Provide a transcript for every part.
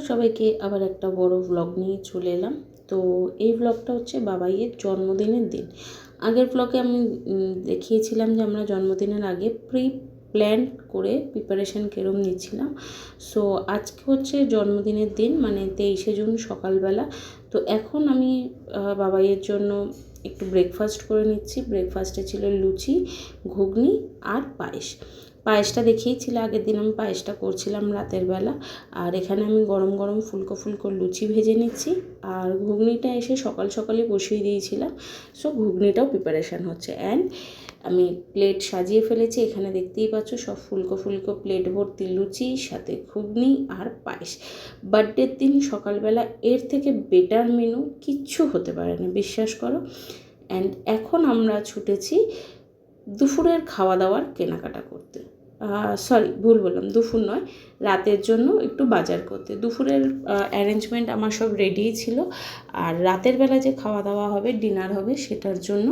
সবাইকে আবার একটা বড় ব্লগ নিয়ে চলে এলাম। তো এই ব্লগটা হচ্ছে বাবাইয়ের জন্মদিনের দিন। আগের ব্লগে আমি দেখিয়েছিলাম যে আমরা জন্মদিনের আগে প্ল্যান করে প্রিপারেশান কীরকম নিচ্ছিলাম। সো আজকে হচ্ছে জন্মদিনের দিন, মানে 23শে জুন সকালবেলা। তো এখন আমি বাবাইয়ের জন্য একটু ব্রেকফাস্ট করে নিচ্ছি। ব্রেকফাস্টে ছিল লুচি, ঘুগনি আর পায়েসটা দেখিয়েছিল আগের দিন, আমি পায়েসটা করছিলাম রাতের বেলা। আর এখানে আমি গরম গরম ফুলকো ফুলকো লুচি ভেজে নিচ্ছি। আর ঘুগনিটা এসে সকাল সকালে বসিয়ে দিয়েছিলাম। সো ঘুগনিটাও প্রিপারেশান হচ্ছে। অ্যান্ড আমি প্লেট সাজিয়ে ফেলেছি, এখানে দেখতেই পাচ্ছ সব ফুলকো ফুলকো প্লেট ভর্তি লুচি, সাথে ঘুগনি আর পায়েস। বার্থডের দিন সকালবেলা এর থেকে বেটার মেনু কিচ্ছু হতে পারে না, বিশ্বাস করো। অ্যান্ড এখন আমরা ছুটেছি দুপুরের খাওয়া দাওয়ার কেনাকাটা করতে। সরি, ভুল বললাম, দুপুর নয়, রাতের জন্য একটু বাজার করতে। দুপুরের অ্যারেঞ্জমেন্ট আমার সব রেডিই ছিল। আর রাতের বেলা যে খাওয়া দাওয়া হবে, ডিনার হবে, সেটার জন্য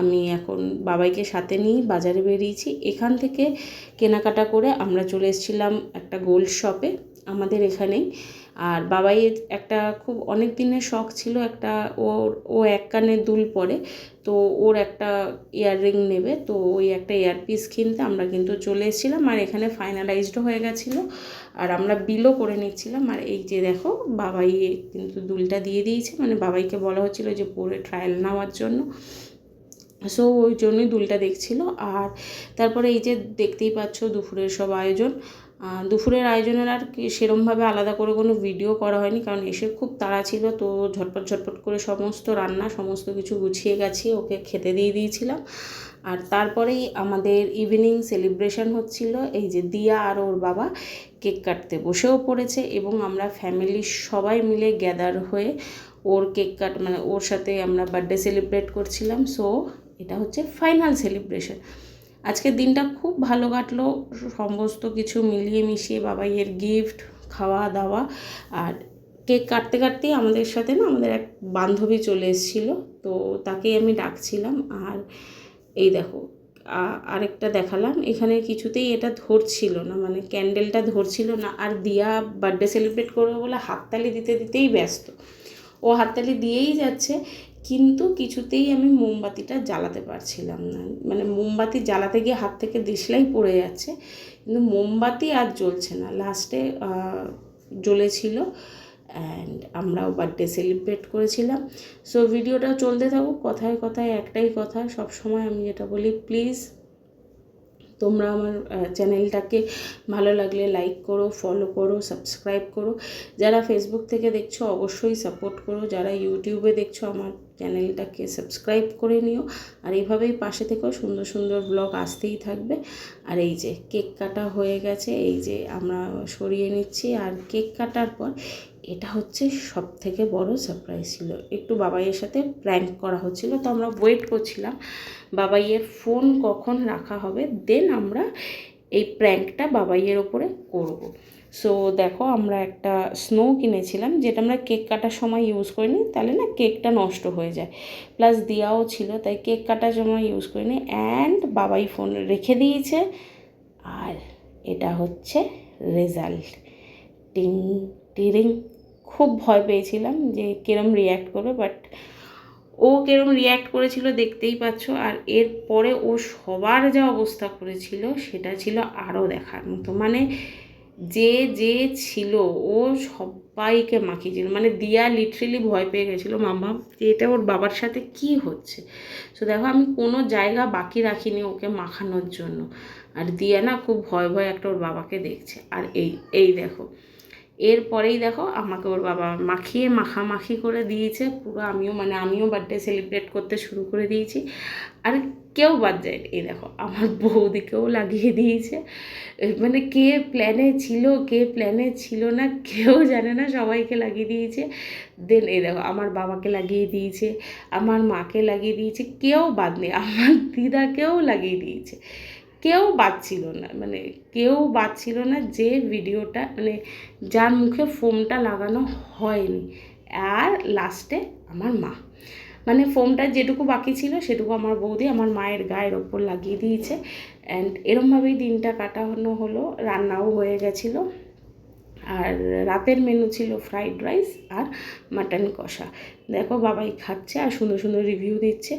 আমি এখন বাবাইকে সাথে নিয়ে বাজারে বেরিয়েছি। এখান থেকে কেনাকাটা করে আমরা চলে এসেছিলাম একটা গোল্ড শপে আমাদের এখানেই। আর বাবাইয়ের একটা খুব অনেক দিনের শখ ছিল, একটা ও এক কানে দুল পরে, তো ওর একটা ইয়াররিং নেবে। তো ওই একটা ইয়ারপিস কিনতে আমরা কিন্তু চলে এসেছিলাম। আর এখানে ফাইনালাইজডও হয়ে গেছিলো, আর আমরা বিলও করে নিচ্ছিলাম। আর এই যে দেখো, বাবাই কিন্তু দুলটা দিয়ে দিয়েছে, মানে বাবাইকে বলা হচ্ছিলো যে পরে ট্রায়াল নেওয়ার জন্য। সো ওই জন্যই দুলটা দেখছিল। আর তারপরে এই যে দেখতেই পাচ্ছ দুপুরের সব আয়োজন। দুপুরের আয়োজনের আর সেরমভাবে আলাদা করে কোনো ভিডিও করা হয়নি, কারণ এসে খুব তাড়া ছিল। তো ঝটপট করে সমস্ত রান্না সমস্ত কিছু গুছিয়ে গাছিয়ে ওকে খেতে দিয়ে দিয়েছিলাম। আর তারপরেই আমাদের ইভিনিং সেলিব্রেশন হচ্ছিল। এই যে দিয়া আর ওর বাবা কেক কাটতে বসেও পড়েছে, এবং আমরা ফ্যামিলির সবাই মিলে গ্যাদার হয়ে ওর কেক মানে ওর সাথে আমরা বার্থডে সেলিব্রেট করছিলাম। সো এটা হচ্ছে ফাইনাল সেলিব্রেশন। আজকের দিনটা খুব ভালো কাটলো, সমস্ত কিছু মিলিয়ে মিশিয়ে বাবাইয়ের গিফট, খাওয়া দাওয়া। আর কেক কাটতে কাটতেই আমাদের সাথে না আমাদের এক বান্ধবী চলে এসেছিলো, তো তাকেই আমি ডাকছিলাম। আর এই দেখো আরেকটা দেখালাম, এখানে কিছুতেই এটা ধরছিল না, মানে ক্যান্ডেলটা ধরছিল না। আর দিয়া বার্থডে সেলিব্রেট করবে বলে হাততালি দিতে দিতেই ব্যস্ত, ও হাততালি দিয়েই যাচ্ছে, কিন্তু কিছুতেই আমি মোমবাতিটা জ্বালাতে পারছিলাম না। মানে মোমবাতি জ্বালাতে গিয়ে হাত থেকে দেশলাই পড়ে যাচ্ছে, কিন্তু মোমবাতি আর জ্বলছে না। লাস্টে জ্বলেছিল। অ্যান্ড আমরাও বার্থডে সেলিব্রেট করেছিলাম। সো ভিডিওটা চলতে থাকুক। কথায় কথায় একটাই কথা সবসময় আমি যেটা বলি, প্লিজ তোমরা আমার চ্যানেলটাকে ভালো লাগলে লাইক করো, ফলো করো, সাবস্ক্রাইব করো। যারা ফেসবুক থেকে দেখছো অবশ্যই সাপোর্ট করো, যারা ইউটিউবে দেখছো আমার চ্যানেলটাকে সাবস্ক্রাইব করে নিও। আর এইভাবেই পাশে থেকেও সুন্দর সুন্দর ব্লগ আসতেই থাকবে। আর এই যে কেক কাটা হয়ে গেছে, এই যে আমরা সরিয়ে নিচ্ছি। আর কেক কাটার পর এটা হচ্ছে সব থেকে বড় সারপ্রাইজ ছিল, একটু বাবাইয়ের সাথে প্র্যাঙ্ক করা হচ্ছিল। তো আমরা ওয়েট করছিলাম বাবাইয়ের ফোন কখন রাখা হবে, দেন আমরা এই প্র্যাঙ্কটা বাবাইয়ের ওপরে করব। সো দেখো, আমরা একটা স্নো কিনেছিলাম, যেটা আমরা কেক কাটার সময় ইউজ করিনি, তাহলে না কেকটা নষ্ট হয়ে যায়। প্লাস দিয়াও ছিল, তাই কেক কাটার সময় ইউজ করিনি। অ্যান্ড বাবাই ফোন রেখে দিয়েছে। আর এটা হচ্ছে রেজাল্ট, টিং টিরিং। খুব ভয় পেয়েছিলাম যে কিরম রিয়্যাক্ট করবে, বাট ও কিরম রিয়্যাক্ট করেছিল দেখতেই পাচ্ছ। আর এরপরে ও সবার যা অবস্থা করেছিল সেটা ছিল আরও দেখার মতো। মানে যে যে ছিল ও সবাইকে মাখিয়েছিল। মানে দিয়া লিটারেলি ভয় পেয়ে গেছিলো, মাম্মা যে এটা ওর বাবার সাথে কি হচ্ছে। সো দেখো, আমি কোনো জায়গা বাকি রাখিনি ওকে মাখানোর জন্য। আর দিয়া না খুব ভয় ভয় একটা ওর বাবাকে দেখছে। আর এই দেখো, এরপরেই দেখো আমাকে ওর বাবা মাখিয়ে মাখামাখি করে দিয়েছে পুরো। আমিও বার্থডে সেলিব্রেট করতে শুরু করে দিয়েছি। আর কেউ বাদ যায়নি। এই দেখো, আমার বৌদিকেও লাগিয়ে দিয়েছে। মানে কে প্ল্যানে ছিল না কেউ জানে না, সবাইকে লাগিয়ে দিয়েছে। দেন এই দেখো, আমার বাবাকে লাগিয়ে দিয়েছে, আমার মাকে লাগিয়ে দিয়েছে, কেউ বাদ নেই। আমার দিদাকেও লাগিয়ে দিয়েছে, কেউ বাদ ছিল না যে ভিডিওটা, মানে যার মুখে ফোমটা লাগানো হয়নি। আর লাস্টে আমার মা, মানে ফোমটা যেটুকু বাকি ছিল সেটুকু আমার বৌদি আমার মায়ের গায়ের ওপর লাগিয়ে দিয়েছে। অ্যান্ড এরমভাবেই দিনটা কাটানো হলো। রান্নাও হয়ে গেছিলো। আর রাতের মেনু ছিল ফ্রাইড রাইস আর মাটন কষা। দেখো বাবাই খাচ্ছে আর সুন্দর সুন্দর রিভিউ দিচ্ছে।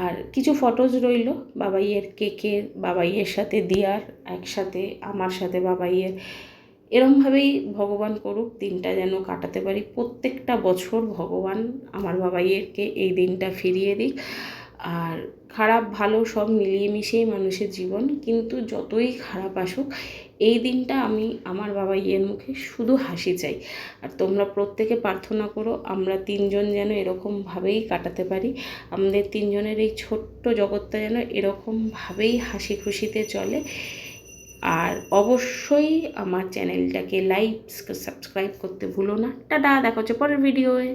আর কিছু ফটোজ রইল বাবাইয়ের কেকের, বাবাইয়ের সাথে দিয়ার, একসাথে আমার সাথে বাবাইয়ের। এরমভাবেই ভগবান করুক দিনটা যেন কাটাতে পারি। প্রত্যেকটা বছর ভগবান আমার বাবাইয়েরকে এই দিনটা ফিরিয়ে দিক। আর খারাপ ভালো সব মিলিয়ে মিশিয়েই মানুষের জীবন, কিন্তু যতই খারাপ আসুক এই দিনটা আমি আমার বাবাইয়ের মুখে শুধু হাসি চাই। আর তোমরা প্রত্যেকে প্রার্থনা করো আমরা তিনজন যেন এরকমভাবেই কাটাতে পারি, আমাদের তিনজনের এই ছোট্ট জগৎটা যেন এরকমভাবেই হাসি খুশিতে চলে। আর অবশ্যই আমার চ্যানেলটাকে লাইক সাবস্ক্রাইব করতে ভুলো না। টাটা, দেখা হচ্ছে পরের ভিডিওয়ে।